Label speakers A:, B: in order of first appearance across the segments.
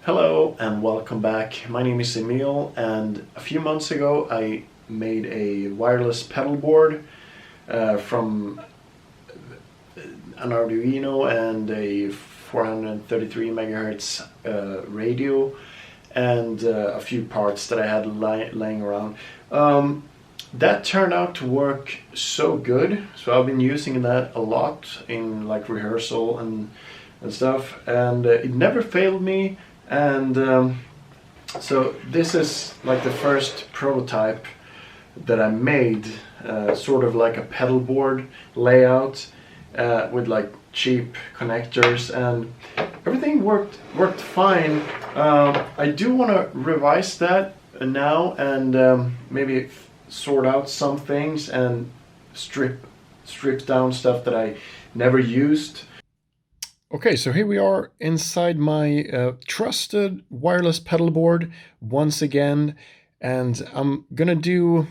A: Hello and welcome back. My name is Emil, and a few months ago I made a wireless pedal board from an Arduino and a 433 megahertz radio and a few parts that I had laying around. That turned out to work so good, so I've been using that a lot in like rehearsal and stuff, and it never failed me. And so this is like the first prototype that I made, sort of like a pedal board layout with like cheap connectors, and everything worked fine. I do want to revise that now and maybe sort out some things and strip down stuff that I never used. Okay, so here we are inside my trusted wireless pedal board once again, and I'm gonna do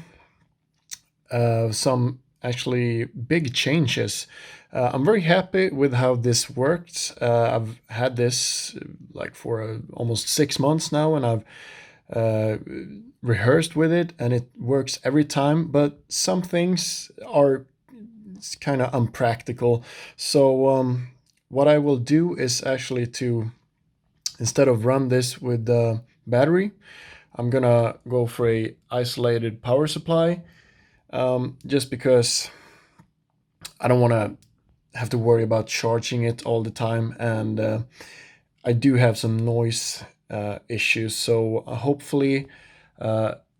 A: some actually big changes. I'm very happy with how this worked. I've had this like for almost 6 months now, and I've rehearsed with it, and it works every time, but some things are kind of unpractical. So what I will do is actually to, instead of run this with the battery, I'm gonna go for a isolated power supply, just because I don't want to have to worry about charging it all the time, and I do have some noise issues, so hopefully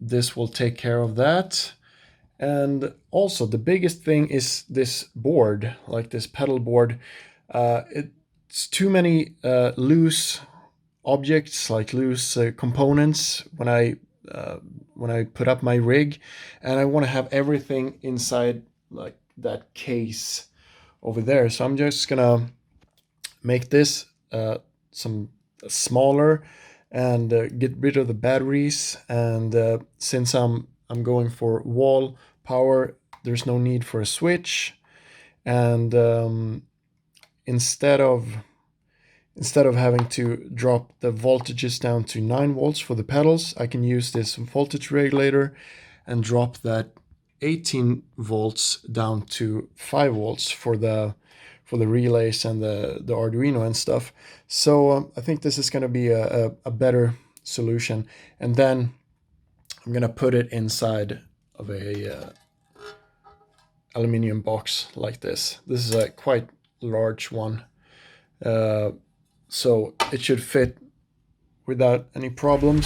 A: this will take care of that. And also the biggest thing is this board, like this pedal board. It's too many loose objects, like loose components when I put up my rig, and I want to have everything inside like that case over there. So I'm just gonna make this some smaller and get rid of the batteries. And since I'm going for wall power, there's no need for a switch. And instead of having to drop the voltages down to 9 volts for the pedals, I can use this voltage regulator and drop that 18 volts down to 5 volts for the relays and the Arduino and stuff. So I think this is going to be a better solution. And then I'm going to put it inside of a aluminum box like this. This is a quite large one, so it should fit without any problems.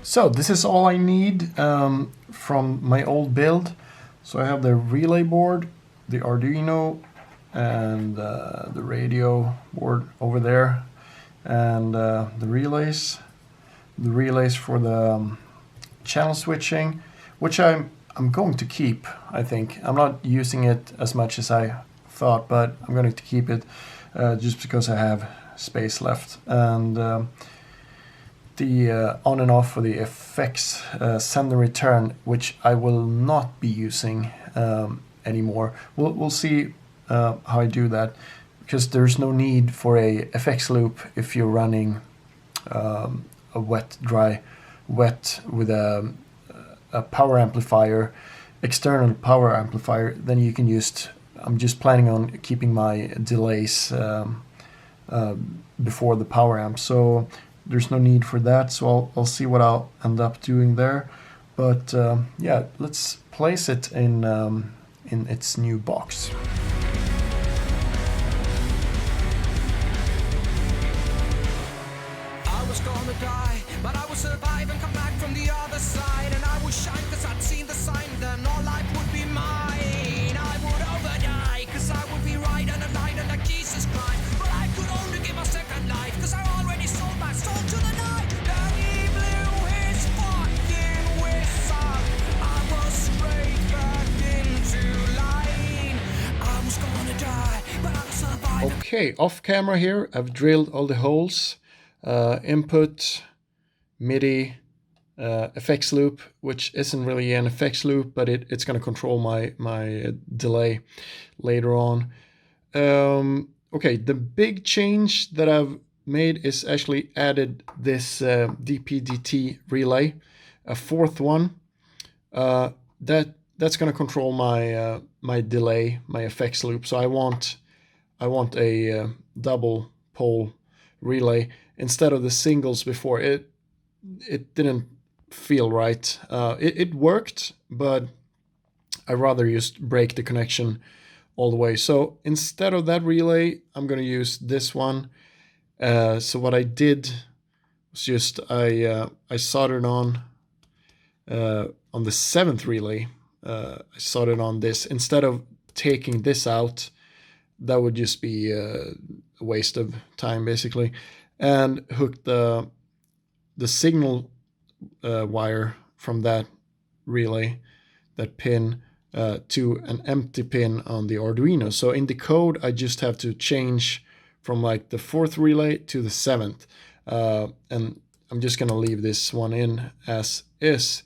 A: So this is all I need from my old build. So I have the relay board, the Arduino, and the radio board over there, and the relays for the channel switching, which I'm going to keep. I think I'm not using it as much as I thought, but I'm going to keep it just because I have space left. And the on and off for the effects send and return, which I will not be using anymore. We'll see how I do that, because there's no need for a effects loop if you're running a wet with a power amplifier, external power amplifier. Then you can I'm just planning on keeping my delays before the power amp, so there's no need for that. So I'll see what I'll end up doing there. But yeah, let's place it in its new box.
B: Gonna die, but I will survive and come back from the other side, and I will shine cause I'd seen the sign, then all life would be mine. I would overdie cause I would be right and aligned and like Jesus Christ, but I could only give a second life cause I already sold my soul to the night. Then he blew his fucking whistle, I was straight back into line. I was gonna die, but I survived.
A: Okay, off camera here, I've drilled all the holes, input, MIDI, effects loop, which isn't really an effects loop, but it's going to control my delay later on. Okay, the big change that I've made is actually added this DPDT relay, a fourth one. That's going to control my my delay, my effects loop. So I want a double pole relay instead of the singles before. It didn't feel right. It worked, but I'd rather just break the connection all the way. So instead of that relay, I'm going to use this one. So what I did was just I soldered on the seventh relay. I soldered on this instead of taking this out. That would just be a waste of time, basically, and hooked the signal wire from that relay, that pin, to an empty pin on the Arduino. So in the code, I just have to change from like the fourth relay to the seventh, and I'm just gonna leave this one in as is.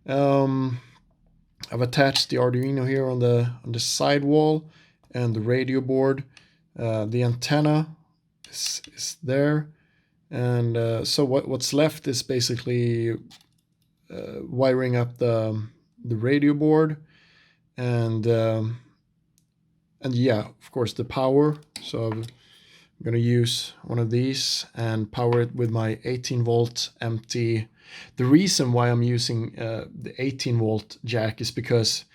A: I've attached the Arduino here on the side wall and the radio board. The antenna is there, and so what's left is basically wiring up the radio board, and yeah, of course, the power. So I'm going to use one of these and power it with my 18 volt empty. The reason why I'm using the 18 volt jack is because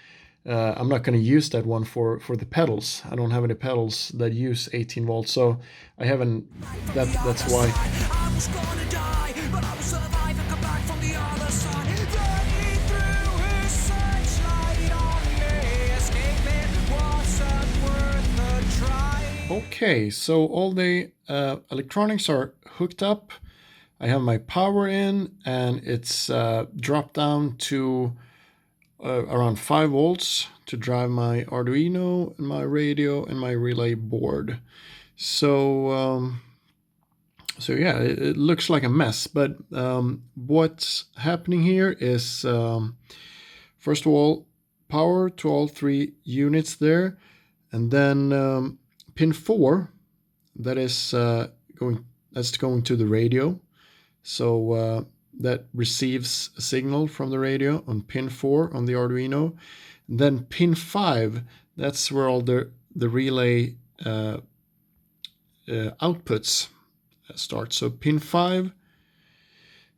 A: I'm not going to use that one for the pedals. I don't have any pedals that use 18 volts, so I haven't. That's why.
B: I was gonna die, but I will survive and come back from the other side. Then he threw his searchlight on me. Escaping wasn't worth the try.
A: Okay, so all the electronics are hooked up. I have my power in, and it's dropped down to around 5 volts to drive my Arduino and my radio and my relay board. So so yeah, it looks like a mess, but what's happening here is, first of all, power to all 3 units there, and then pin 4, that is going to the radio. So that receives a signal from the radio on pin 4 on the Arduino. And then pin 5, that's where all the relay outputs start. So pin 5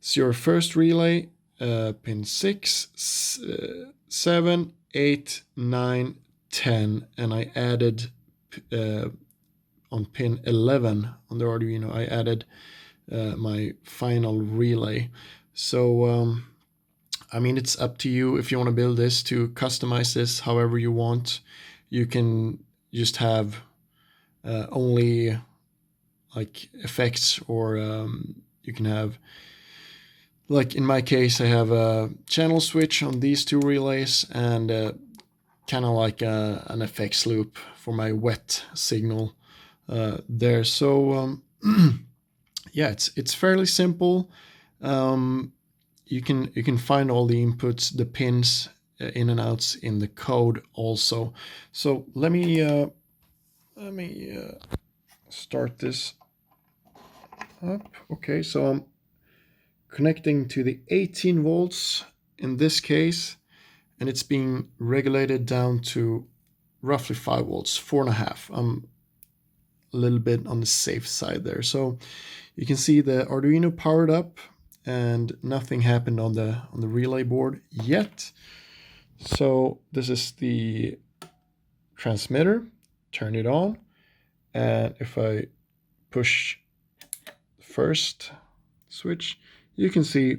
A: is your first relay, pin 6, 7, 8, 9, 10, and I added on pin 11 on the Arduino, I added my final relay. So I mean, it's up to you if you want to build this, to customize this however you want. You can just have only like effects, or you can have, like in my case, I have a channel switch on these 2 relays, and kind of like an effects loop for my wet signal there. So yeah, it's fairly simple. You can find all the inputs, the pins, in and outs in the code also. So let me start this up. Okay, so I'm connecting to the 18 volts in this case, and it's being regulated down to roughly 5 volts, 4.5. I'm a little bit on the safe side there. So you can see the Arduino powered up, and nothing happened on the relay board yet. So this is the transmitter. Turn it on, and if I push the first switch, you can see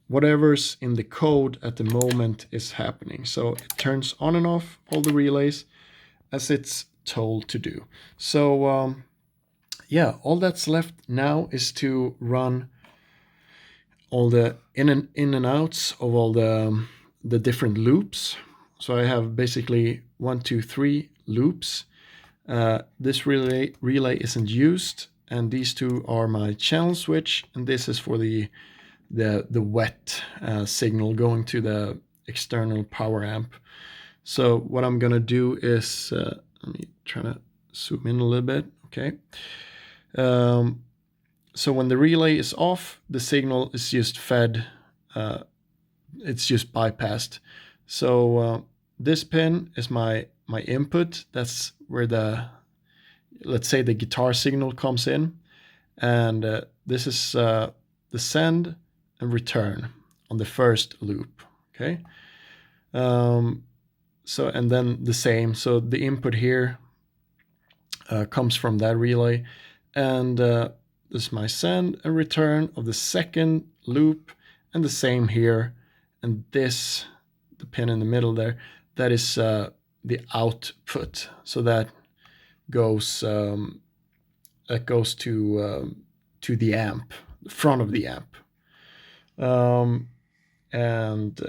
A: whatever's in the code at the moment is happening. So it turns on and off all the relays as it's told to do. So yeah, all that's left now is to run all the in and outs of all the different loops. So I have basically 1, 2, 3 loops, This relay isn't used, and these two are my channel switch, and this is for the wet signal going to the external power amp. So what I'm gonna do is, let me try to zoom in a little bit, okay. So when the relay is off, the signal is just fed, it's just bypassed. So this pin is my input. That's where let's say the guitar signal comes in, and this is the send and return on the first loop, okay. So, and then the same, so the input here comes from that relay, and this is my send and return of the second loop, and the same here, and this, the pin in the middle there, that is the output. So that goes to the amp, the front of the amp. And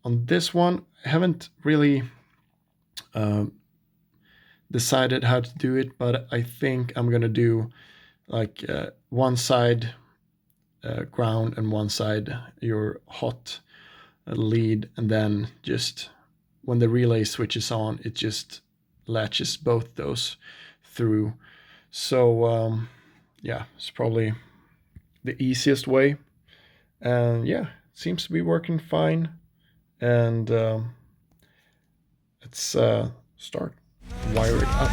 A: on this one, I haven't really decided how to do it, but I think I'm gonna do like one side ground and one side your hot lead, and then just when the relay switches on, it just latches both those through. So yeah, it's probably the easiest way, and yeah, it seems to be working fine. And let's start wire it up.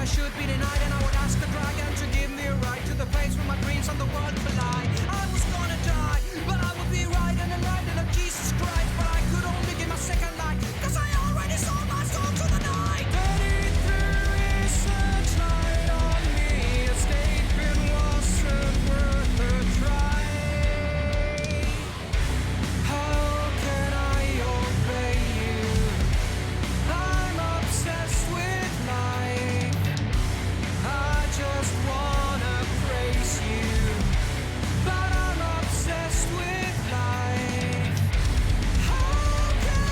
B: Should be denied, and I would ask the dragon to give me a right to the place where my dreams and the world collide. I was gonna die, but I would be right and enlightened of Jesus Christ. But I could only give my second life, cause I already sold my soul to the night. Betty threw his searchlight on me, escaping wasn't worth a try. How can I obey you? I'm obsessed with life. I just wanna praise you, but I'm obsessed with life. How can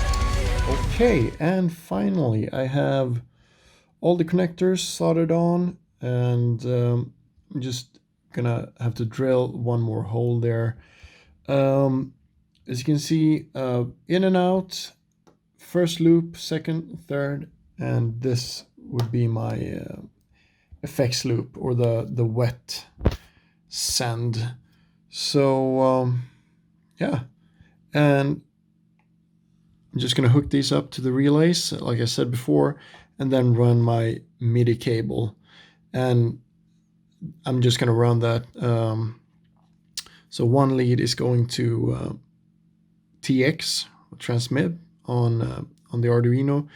B: I...
A: Okay, and finally I have all the connectors soldered on, and I'm just gonna have to drill one more hole there. As you can see, in and out, first loop, second, third, and this would be my effects loop, or the wet send. So yeah, and I'm just gonna hook these up to the relays like I said before, and then run my MIDI cable, and I'm just gonna run that. So one lead is going to TX, transmit on the Arduino,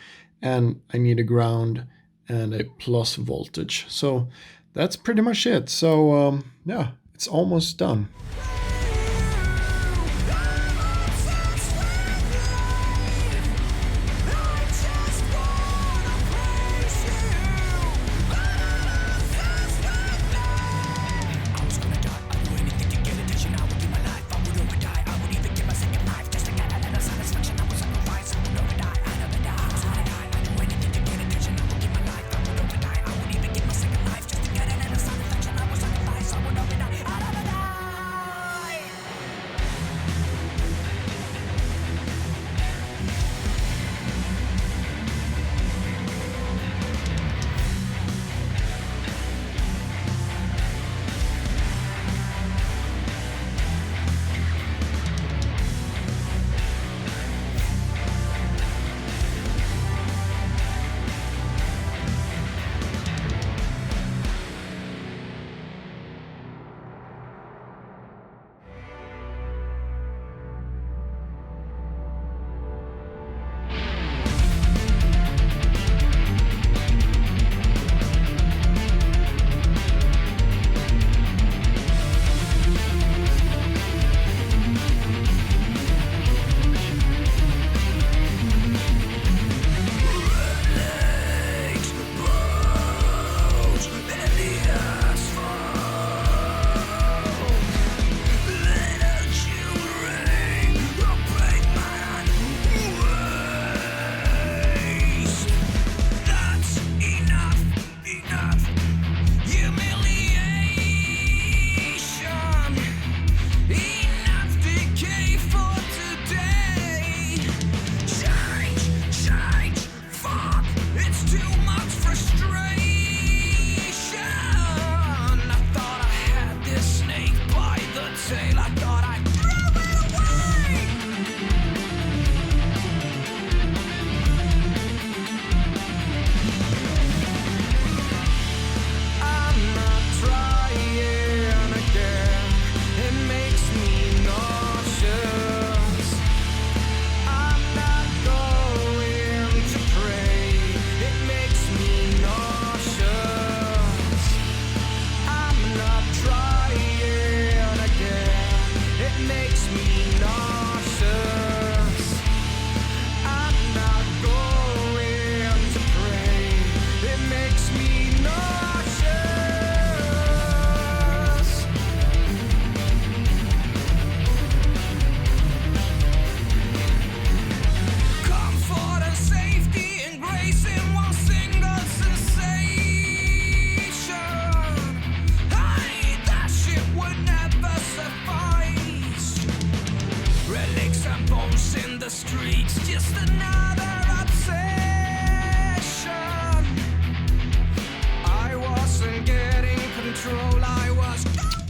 A: and I need a ground and a plus voltage. So that's pretty much it. So yeah, it's almost done.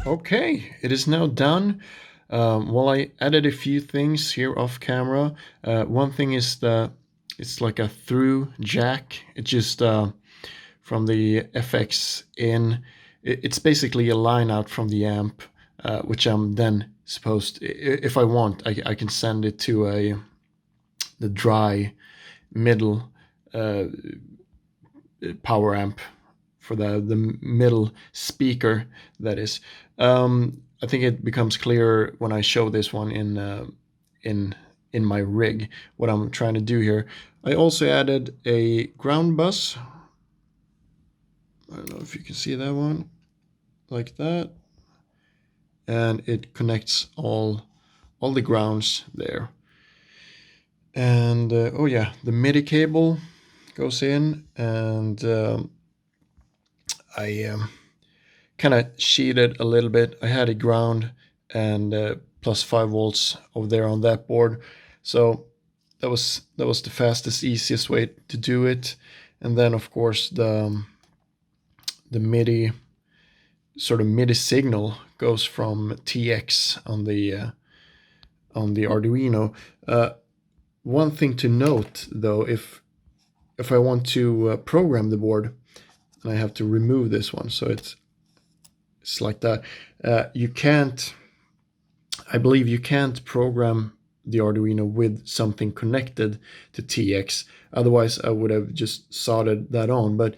A: Okay, it is now done. Well, I added a few things here off camera. One thing is it's like a through jack. It just from the FX in. It's basically a line out from the amp, which I'm then supposed, if I want, I can send it to the dry middle power amp for the middle speaker, that is. I think it becomes clearer when I show this one in my rig, what I'm trying to do here. I also added a ground bus. I don't know if you can see that one, like that. And it connects all the grounds there. And oh yeah, the MIDI cable goes in, and I kind of cheated a little bit. I had a ground and plus 5 volts over there on that board, so that was the fastest, easiest way to do it. And then of course the MIDI sort of MIDI signal goes from TX on the Arduino. One thing to note though, if I want to program the board, and I have to remove this one, so it's like that. You can't, I believe you can't program the Arduino with something connected to TX. Otherwise, I would have just soldered that on. But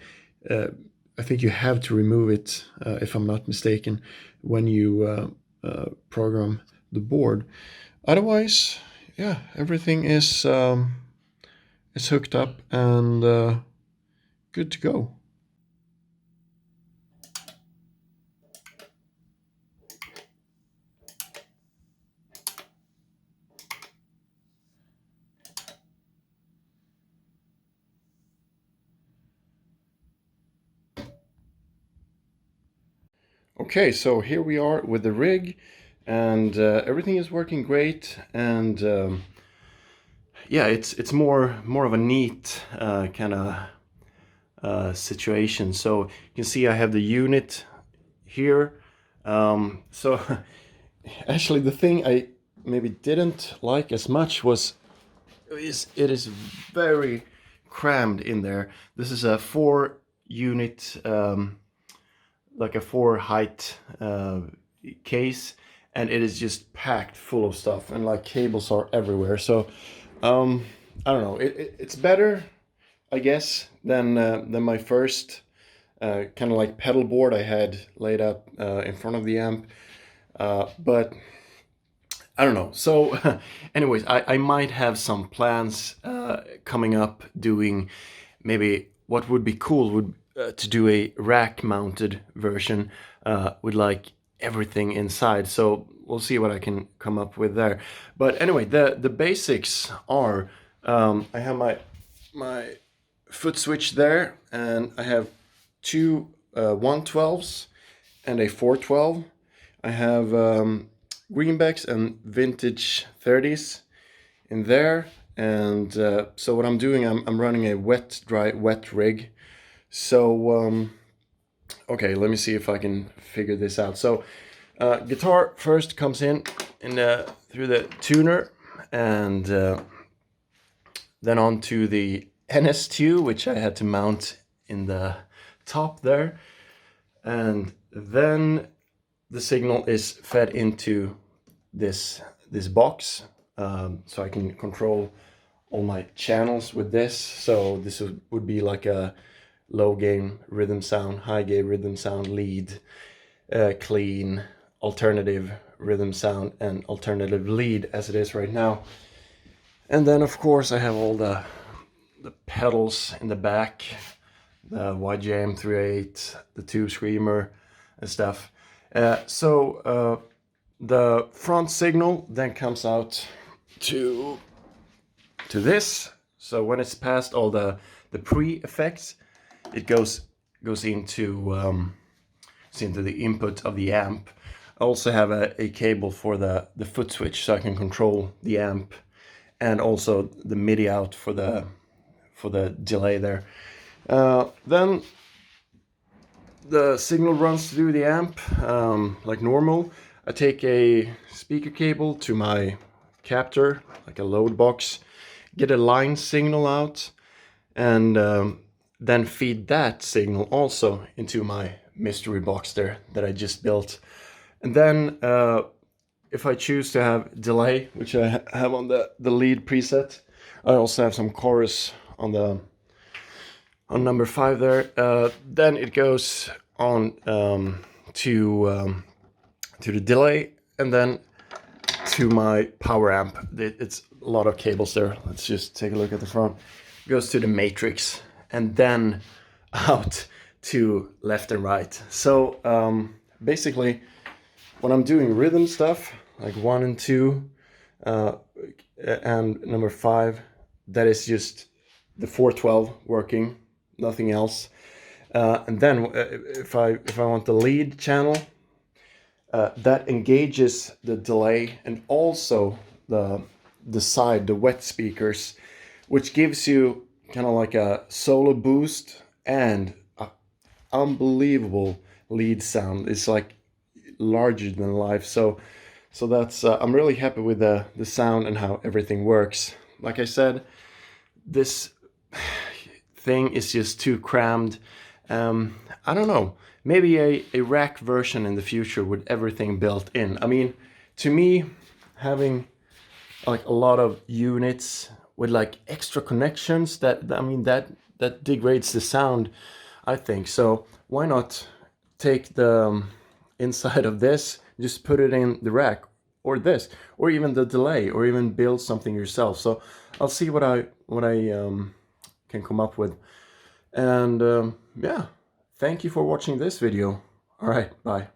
A: I think you have to remove it, if I'm not mistaken, when you program the board. Otherwise, yeah, everything is hooked up and good to go. Okay, so here we are with the rig, and everything is working great. And yeah, it's more of a neat kind of situation. So you can see I have the unit here. So actually, the thing I maybe didn't like as much was it is very crammed in there. This is a 4-unit. Like a 4 height case, and it is just packed full of stuff, and like cables are everywhere. So I don't know, it's better, I guess, than my first kind of like pedal board I had laid out in front of the amp, but I don't know. So anyways, I might have some plans coming up, doing maybe what would be cool would to do a rack mounted version with like everything inside. So we'll see what I can come up with there. But anyway, the basics are I have my foot switch there, and I have two 112s and a 412. I have greenbacks and vintage 30s in there. And so what I'm doing, I'm running a wet rig. So okay, let me see if I can figure this out. So guitar first comes in through the tuner, and then onto the NS2, which I had to mount in the top there, and then the signal is fed into this box, so I can control all my channels with this. So this would be like a low gain rhythm sound, high gain rhythm sound, lead, clean, alternative rhythm sound, and alternative lead, as it is right now. And then of course I have all the pedals in the back, the YJM 38, the Tube Screamer and stuff. So the front signal then comes out to this. So when it's past all the pre-effects, it goes into the input of the amp. I also have a cable for the foot switch, so I can control the amp, and also the MIDI out for the delay there. Then the signal runs through the amp like normal. I take a speaker cable to my captor, like a load box, get a line signal out, and then feed that signal also into my mystery box there that I just built. And then if I choose to have delay, which I have on the lead preset, I also have some chorus on the number 5 there. Then it goes on to the delay, and then to my power amp. It's a lot of cables there. Let's just take a look at the front. It goes to the matrix, and then out to left and right. So basically, when I'm doing rhythm stuff, like 1 and 2, and number 5, that is just the 412 working, nothing else. And then if I want the lead channel, that engages the delay and also the side, the wet speakers, which gives you kind of like a solo boost and a unbelievable lead sound. It's like larger than life. So that's I'm really happy with the sound and how everything works. Like I said, this thing is just too crammed. I don't know, maybe a rack version in the future with everything built in. I mean, to me, having like a lot of units with like extra connections, that degrades the sound, I think. So why not take the inside of this, just put it in the rack, or this, or even the delay, or even build something yourself. So I'll see what I can come up with. And yeah, thank you for watching this video. All right, bye.